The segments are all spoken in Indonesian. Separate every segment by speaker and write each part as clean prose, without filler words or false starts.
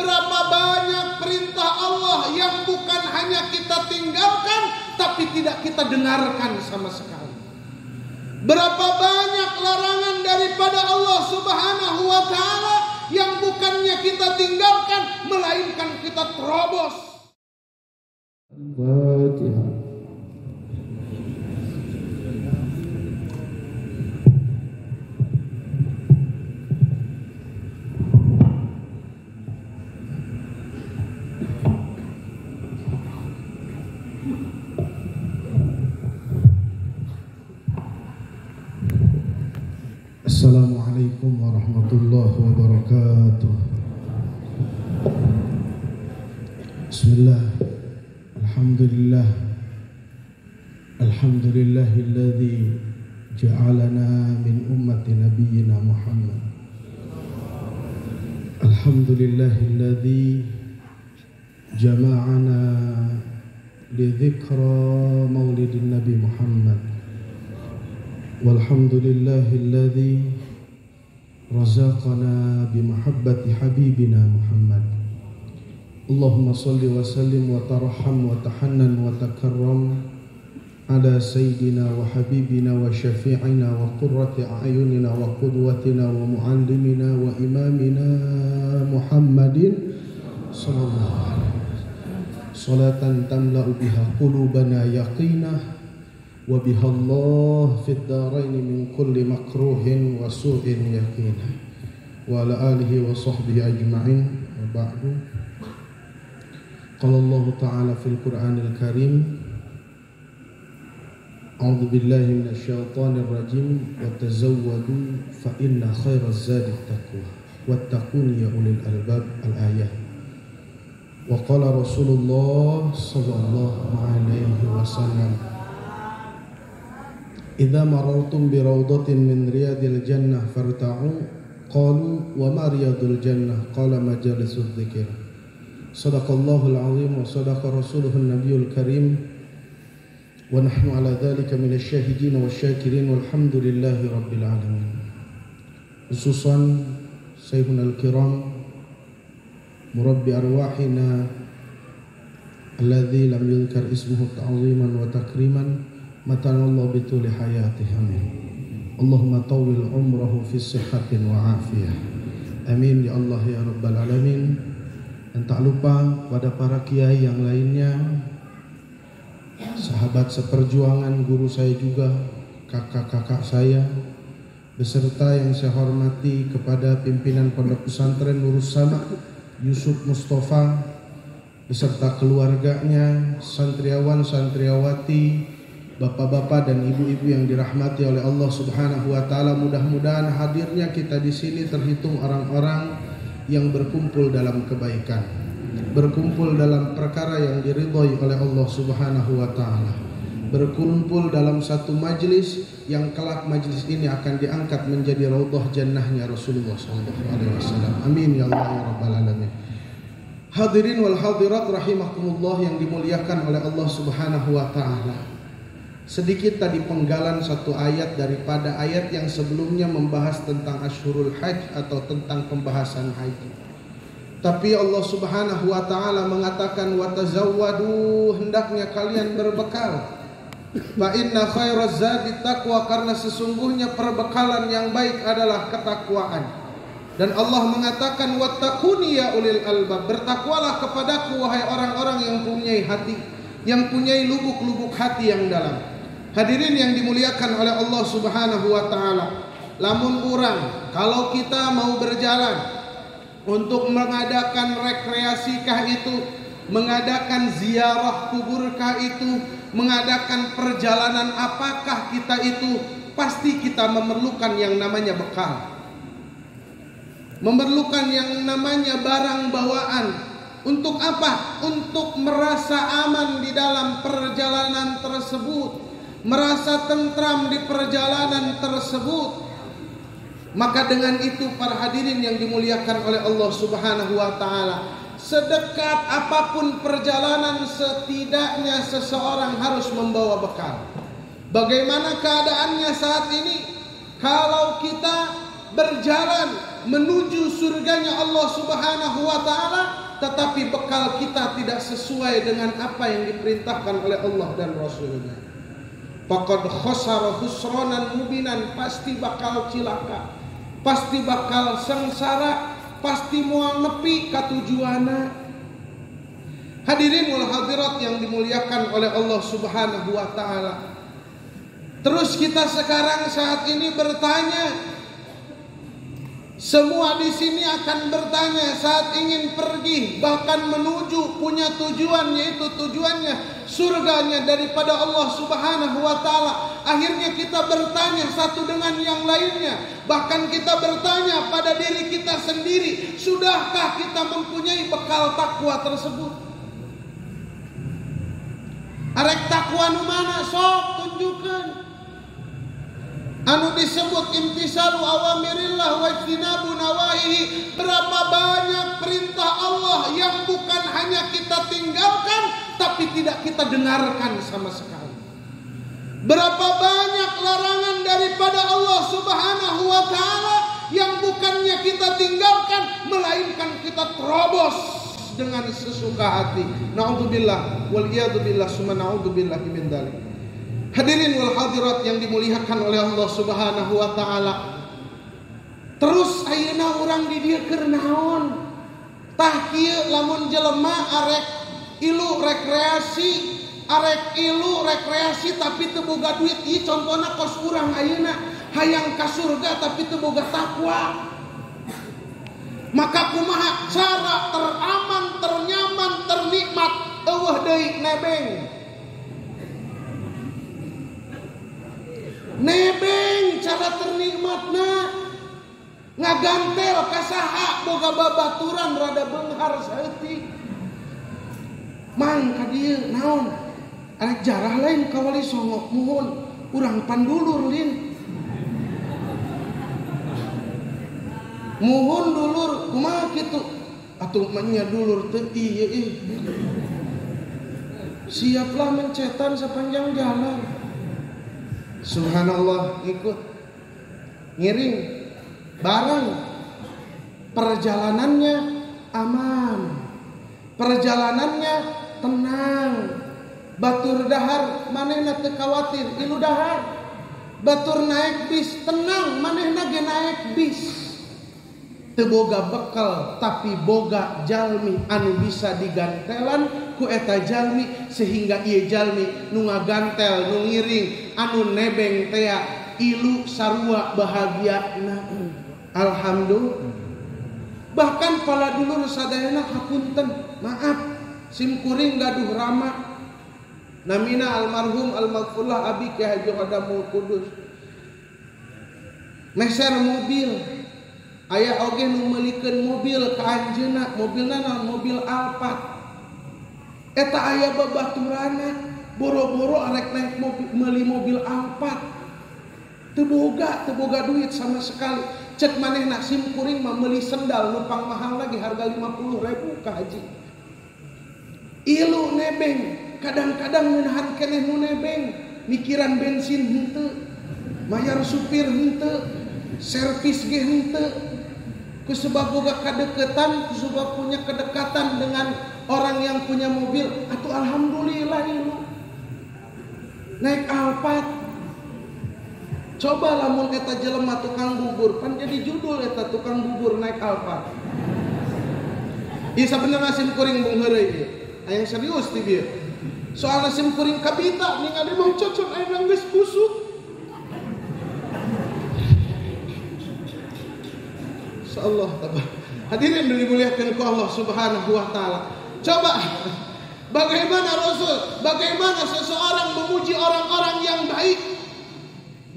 Speaker 1: Berapa banyak perintah Allah yang bukan hanya kita tinggalkan, tapi tidak kita dengarkan sama sekali. Berapa banyak larangan daripada Allah Subhanahu wa ta'ala yang bukannya kita tinggalkan, melainkan kita terobos. Al-Fatihah. Assalamualaikum warahmatullahi wabarakatuh. Bismillah. Alhamdulillah. Alhamdulillahilladzi ja'alana min ummati nabiyyina Muhammad. Alhamdulillahilladzi jama'ana li dzikra maulidin Nabi Muhammad. Walhamdulillahilladzi razaqana bimahabbati habibina Muhammad. Allahumma salli wa sallim wa tarham wa tahannan wa takarram ala sayyidina wa habibina wa syafi'ina wa qurrati a'yunina wa qudwatina wa muallimina wa imamina Muhammadin sallallahu alaihi wasallam. Salatan tamla'u biha qulubana yaqinah wa bihallah fid dharaini min kulli makruhin wa su'in yakinah wa ala alihi wa sahbihi ajma'in wa ba'du. Qala Allah ta'ala fil Qur'anil Karim, a'udzu billahi minasy syaithanir rajim, wa tazawwadu fa inna khairaz zadi taqwa wattaquni ya ulil albab. Al-ayah. Wa qala Rasulullah sallallahu alaihi wasallam, idza marartum bi rawdatin min riyadil jannah farta'u, qalu wa ma riyadul jannah, qala majalisudz dzikr. Sadaqallahul azim wa sadaqa rasuluhun nabiyul karim wa nahnu ala dzalika minasy syahidin wasyakirin walhamdulillahi rabbil alamin. Khususan sayyidunal kiram murabbi arwahina alladzi lam yuzkar ismuhu ta'ziman wa takriman, matanallahu bituli hayatih, amin. Allahumma tawil umrahu fi sihhatin wa afiyah, amin ya Allah ya rabbal alamin. Dan tak lupa pada para kiai yang lainnya, sahabat seperjuangan, guru saya juga, kakak-kakak saya, beserta yang saya hormati kepada pimpinan Pondok Pesantren Nurus Sama Yusuf Mustafa beserta keluarganya, santriawan, santriawati, bapak-bapak dan ibu-ibu yang dirahmati oleh Allah Subhanahu wa taala. Mudah-mudahan hadirnya kita di sini terhitung orang-orang yang berkumpul dalam kebaikan, berkumpul dalam perkara yang diridhai oleh Allah Subhanahu wa taala, berkumpul dalam satu majlis yang kelak majlis ini akan diangkat menjadi raudhah jannahnya Rasulullah sallallahu alaihi wasallam. Amin ya Allah ya rabbal alamin. Hadirin wal hadirat rahimakumullah yang dimuliakan oleh Allah Subhanahu wa taala. Sedikit tadi penggalan satu ayat daripada ayat yang sebelumnya membahas tentang Ashhurul Hajj atau tentang pembahasan haji. Tapi Allah Subhanahu wa taala mengatakan wa tazawwadu, hendaknya kalian berbekal. Fa inna khairaz zadi taqwa, karena sesungguhnya perbekalan yang baik adalah ketakwaan. Dan Allah mengatakan wattaquni ya ulil albab, bertakwalah kepadaku wahai orang-orang yang punya hati, yang punya lubuk-lubuk hati yang dalam. Hadirin yang dimuliakan oleh Allah Subhanahu wa taala, lamun urang kalau kita mau berjalan untuk mengadakan rekreasikah itu, mengadakan ziarah kuburkah itu, mengadakan perjalanan apakah kita itu, pasti kita memerlukan yang namanya bekal, memerlukan yang namanya barang bawaan. Untuk apa? Untuk merasa aman di dalam perjalanan tersebut, merasa tentram di perjalanan tersebut. Maka dengan itu para hadirin yang dimuliakan oleh Allah Subhanahu wa taala, sedekat apapun perjalanan, setidaknya seseorang harus membawa bekal. Bagaimana keadaannya saat ini? Kalau kita berjalan menuju surganya Allah Subhanahu wa taala, tetapi bekal kita tidak sesuai dengan apa yang diperintahkan oleh Allah dan Rasulnya. Faqad khasara khusranan mubinan, pasti bakal cilaka, pasti bakal sengsara, pasti moal nepi ka tujuanna. Hadirin wal hadirat yang dimuliakan oleh Allah Subhanahu wa taala. Terus kita sekarang saat ini bertanya, semua di sini akan bertanya saat ingin pergi, bahkan menuju punya tujuan, yaitu tujuannya surganya daripada Allah Subhanahu wa taala. Akhirnya kita bertanya satu dengan yang lainnya, bahkan kita bertanya pada diri kita sendiri, sudahkah kita mempunyai bekal takwa tersebut? Arek takwa nu mana sok tunjukkeun. Anu disebut imtisalu awamirillah wa ijtinabu nawahihi. Berapa banyak perintah Allah yang bukan hanya kita tinggalkan, tapi tidak kita dengarkan sama sekali. Berapa banyak larangan daripada Allah Subhanahu wa taala yang bukannya kita tinggalkan, melainkan kita terobos dengan sesuka hati. Na'udzubillah wal iyadzubillah summa na'udzubillah min dzalik. Hadirin wal hadirat yang dimuliakan oleh Allah Subhanahu wa taala. Terus ayeuna urang di dieu keur naon? Tah kieu lamun jelema arek ilu rekreasi tapi teu boga duit. Ieu contona kos urang ayeuna hayang ka surga tapi teu boga takwa. Maka kumaha cara teraman, ternyaman, ternikmat? Eueuh deui nebeng. Nebeng cara ternikmatna ngagantel ka saha boga babaturan rada beunghar saeutik. Mang ka dieu naon? Arek jarah lain ka Wali Songo muhun urang pandulur lin. Muhun dulur kumaha kitu? Atuh manya dulur teu ieu siaplah mencetan sepanjang jalan. Subhanallah, ikut ngiring bareng. Perjalanannya aman, perjalanannya tenang. Batur dahar manehna teu kawatir ilu dahar. Batur naik bis tenang manehna ge naik bis. Teu boga bekal tapi boga jalmi anu bisa digantelan ku eta jalmi, sehingga ieu jalmi nu ngagantel nu ngiring anu nebeng tea ilu sarua bahagiana. Alhamdulillah. Bahkan pala dulur sadayana hapunten, maaf simkuring gaduh rama. Namina almarhum almaghfurlah abi Kyai Haji Qadamul Qudus. Meser mobil. Aya oge nu meulikeun mobil ka anjeunna, mobilna naon? Mobil Alphard. Eta aya babaturana, boro-boro arek naik mobil, meuli mobil Alphard. Teu boga duit sama sekali. Cek manehna simkuring mah meuli sendal nu pang mahal lagi harga 50.000 ka haji. Ilu nebeng, kadang-kadang menahan keneh nu nebeng, mikiran bensin henteu, mayar supir henteu, servis ge henteu. Kusebab boga kadeketan, kusebab punya kedekatan dengan orang yang punya mobil, atuh alhamdulillah ilu naik Alphard. Coba lamun eta jelema tukang bubur, kan jadi judul eta tukang bubur naik Alphard. Ieu sabenerna simkuring bung heureuy ieu. Aya serius ti bieu. Soalna simkuring kabita ningali mah cocok aya geus busuk. Allah tabaraka. Hadirin yang dimuliakan oleh Allah Subhanahu wa taala. Coba bagaimana Rasul, bagaimana seseorang memuji orang-orang yang baik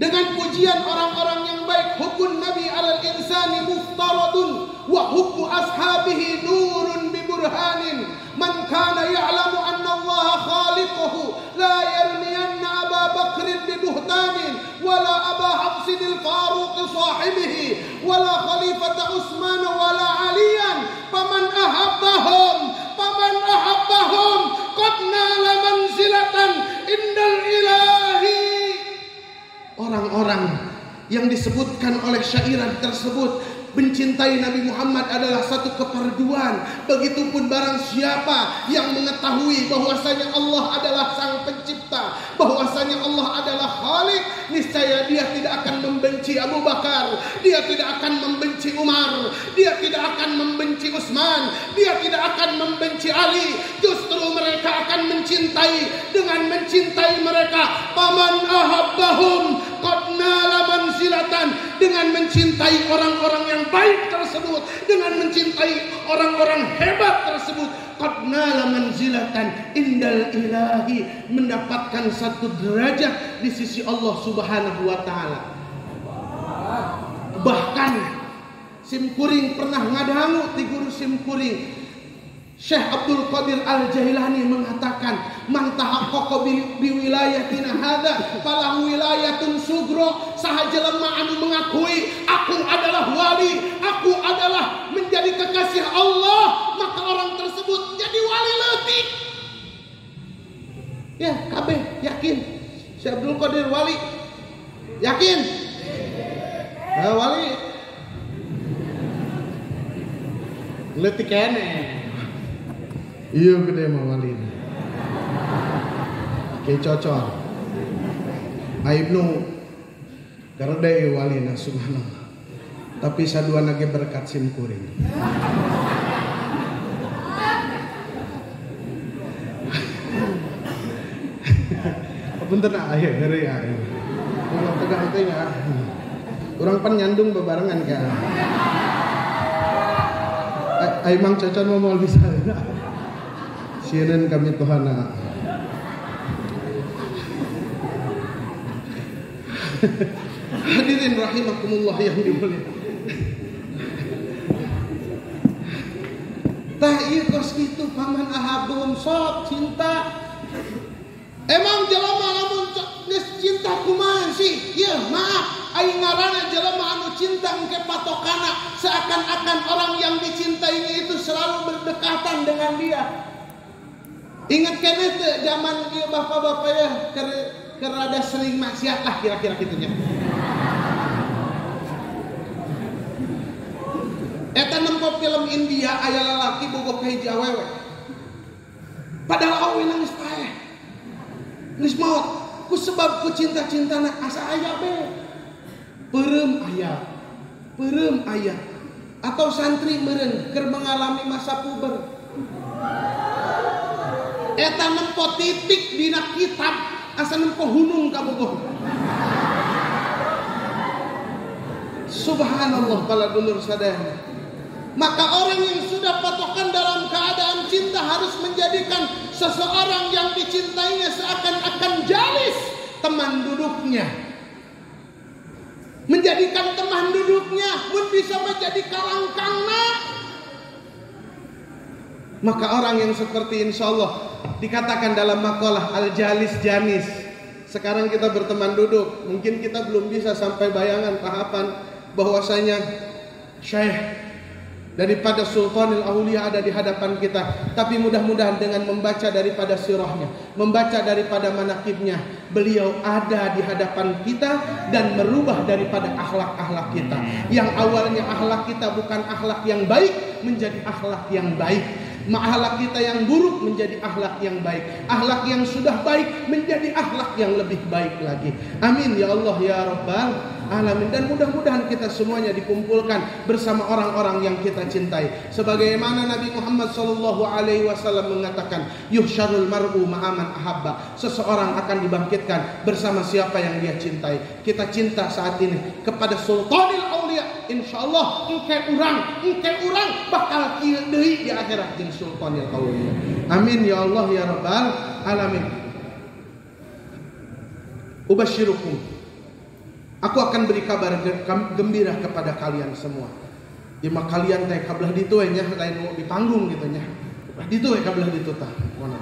Speaker 1: dengan pujian orang-orang yang baik. Hubbun Nabi 'alal insani muftaradun wa hubbu ashabihi nurun bi burhanin. Man kana ya'lamu anna Allah khaliquhu la yarmiyanna Aba Bakrin bi buhtanin wala Aba Hafsin al-Faruq sahibihi wala Khalifata Utsman wala Aliyan faman ahabbahum qad nala manzilatan indal ilahi. Orang-orang yang disebutkan oleh syairan tersebut. Mencintai Nabi Muhammad adalah satu keperduan. Begitupun barang siapa yang mengetahui bahwasanya Allah adalah sang pencipta, bahwasanya Allah adalah Khalik, niscaya dia tidak akan membenci Abu Bakar, dia tidak akan membenci Umar, dia tidak akan membenci Utsman, dia tidak akan membenci Ali. Justru mereka akan mencintai. Dengan mencintai mereka, paman ahabbahum qad nala manzilatan, dengan mencintai orang-orang yang baik tersebut, dengan mencintai orang-orang hebat tersebut, qad nala manzilatan indal ilahi, mendapatkan satu derajat di sisi Allah Subhanahu wa taala. Bahkan simkuring pernah ngadahangu ti guru simkuring Syekh Abdul Qadir Al-Jailani mengatakan, man tahaqqaqa bi wilayatina hadza falahu wilayatun sugro. Sahaja lemah anu mengakui aku adalah wali, aku adalah menjadi kekasih Allah, maka orang tersebut jadi wali leutik. Ya, kabeh yakin Syekh Abdul Qadir wali? Yakin? Wali leutik kene. Iya gede mah wali. Kayak cocok. Aibnu karede wali na subhanallah. Tapi sadua nage berkat simkuring. Punten aya heureuy aya. Urang tegang teh nya. Urang pan nyandung bebarengan ka. Ai mang cocok mau bisa. Sieun kami Tuhana. Hadirin rahimakumullah yang dimuliakan. Tah ieu kos kitu paman ahabum sok cinta. Emang jelema lamun geus cinta kumaha sih? Ieu maaf, aing ngaranna jelema anu cinta engke patokana seakan-akan orang yang dicintainya itu selalu berdekatan dengan dia. Ingat kene teh zaman ieu bapak-bapak ya keur rada sering maksiat lah kira-kira kitunya. Eta nempo film India aya lalaki boga ka hiji awewe. Padahal awewe nangis paeh. Geus maot ku sebab ku cinta-cintana asa aya be. Peureum aya. Atau santri meureun keur mengalami masa puber. Eta nempo titik dina kitab asa nempo hunung ka bogoh. Subhanallah para dulur sadaya. Maka orang yang sudah patokan dalam keadaan cinta harus menjadikan seseorang yang dicintainya seakan-akan jalis teman duduknya. Menjadikan teman duduknya pun bisa menjadi kalangkangna. Maka orang yang seperti insya Allah dikatakan dalam makalah al-jalis janis. Sekarang kita berteman duduk, mungkin kita belum bisa sampai bayangan tahapan bahwasanya syekh daripada Sultanul Aulia ada di hadapan kita. Tapi mudah-mudahan dengan membaca daripada sirahnya, membaca daripada manakibnya, beliau ada di hadapan kita dan merubah daripada akhlak-akhlak kita. Yang awalnya akhlak kita bukan akhlak yang baik menjadi akhlak yang baik. Akhlak kita yang buruk menjadi akhlak yang baik. Akhlak yang sudah baik menjadi akhlak yang lebih baik lagi. Amin ya Allah ya Rabbal Alamin. Dan mudah-mudahan kita semuanya dikumpulkan bersama orang-orang yang kita cintai. Sebagaimana Nabi Muhammad SAW mengatakan, yuhsyarul mar'u ma'aman ahabba. Seseorang akan dibangkitkan bersama siapa yang dia cintai. Kita cinta saat ini kepada Sultanul Aulia. InsyaAllah engke urang bakal kieu deui di akhirat jeung Sultanul Aulia. Amin ya Allah ya Rabbal Alamin. Ubasyirukum, aku akan beri kabar gembira kepada kalian semua. Ya mah kalian teh kabelah ditu we nya lain di panggung gitu nya. Ditu we kabelah ditu tah. Mana?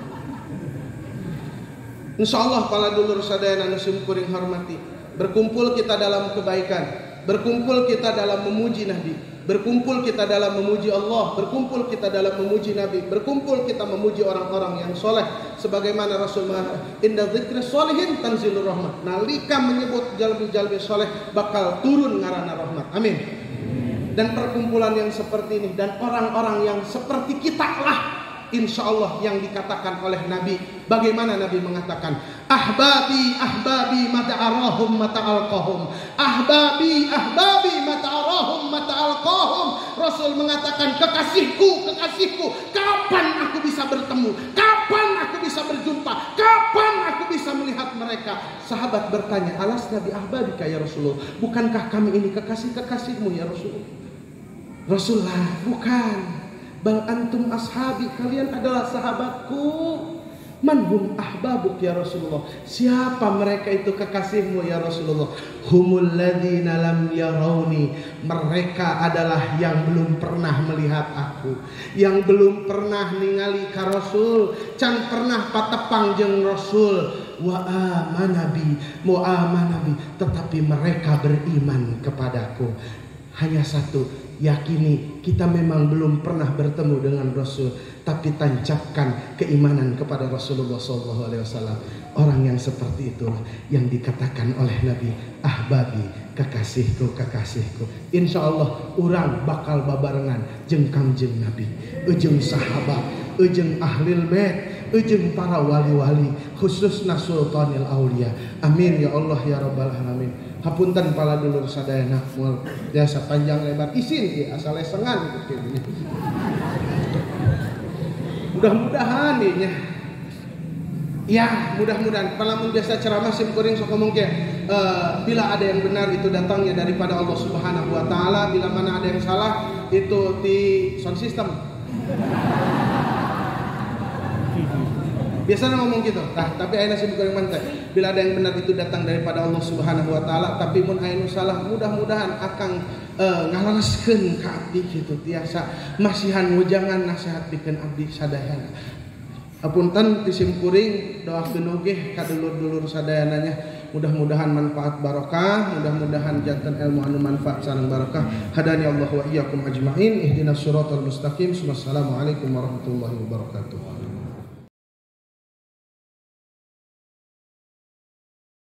Speaker 1: Insyaallah para dulur sadaya anu simkuring hormati, berkumpul kita dalam kebaikan, berkumpul kita dalam memuji Nabi, Berkumpul kita dalam memuji Allah, berkumpul kita dalam memuji Nabi, berkumpul kita memuji orang-orang yang soleh. Sebagaimana Rasul mengatakan, inda dzikri sholihin tanzilur rahmat. Nalika menyebut jalmi-jalmi soleh bakal turun ngarana rahmat. Amin. Dan perkumpulan yang seperti ini dan orang-orang yang seperti kita lah, insya Allah yang dikatakan oleh Nabi. Bagaimana Nabi mengatakan, ahbabi ahbabi mata'arahum mata'alqahum, ahbabi ahbabi mata'arahum mata'alqahum. Rasul mengatakan, kekasihku kekasihku, kapan aku bisa bertemu, kapan aku bisa berjumpa, kapan aku bisa melihat mereka. Sahabat bertanya, alas Nabi ahbabika ya Rasulullah, bukankah kami ini kekasih-kekasihmu ya Rasulullah? Rasulullah, bukan, bal antum ashabi, kalian adalah sahabatku. Manhum ahbabuk ya Rasulullah, siapa mereka itu kekasihmu ya Rasulullah? Humul ladzina lam yarawni, mereka adalah yang belum pernah melihat aku, yang belum pernah ningali ka Rasul, can pernah patepang jeung Rasul. Wa amanabi, mu'amanabi, tetapi mereka beriman kepadaku. Hanya satu, yakini kita memang belum pernah bertemu dengan Rasul, tapi tancapkan keimanan kepada Rasulullah SAW. Orang yang seperti itulah yang dikatakan oleh Nabi, ahbabi, kekasihku kekasihku. Insya Allah orang bakal babarengan jeung kangjeng Nabi, jeung sahabat, jeung ahlil bait, jeung para wali-wali, khususna sultanil aulia. Amin ya Allah ya rabbal alamin. Hapunten pala dulur sadayana moal biasa panjang lebar isin ieu asal lesengan gitu. Mudah-mudahan nya. Ya, mudah-mudahan palamun biasa ceramah sim kuring sok ngomong ge bila ada yang benar itu datangnya daripada Allah Subhanahu wa taala, bila mana ada yang salah itu di sound system. Biasanya ngomong gitu. Nah, tapi ayeuna sim kuring mah teh, bila ada yang benar itu datang daripada Allah Subhanahu wa taala, tapi mun ayeuna salah mudah-mudahan akang ngalareskeun ka abdi kitu tiasa masihan wujangan nasihat pikeun abdi sadayana. Apunten ti sim kuring doakeun oge ka dulur-dulur sadayananya, mudah-mudahan manfaat barokah, mudah-mudahan janten ilmu anu manfaat sareng barokah. Hadani Allah wa iyyakum ajmain ihdinas siratal mustaqim. Wassalamualaikum warahmatullahi wabarakatuh.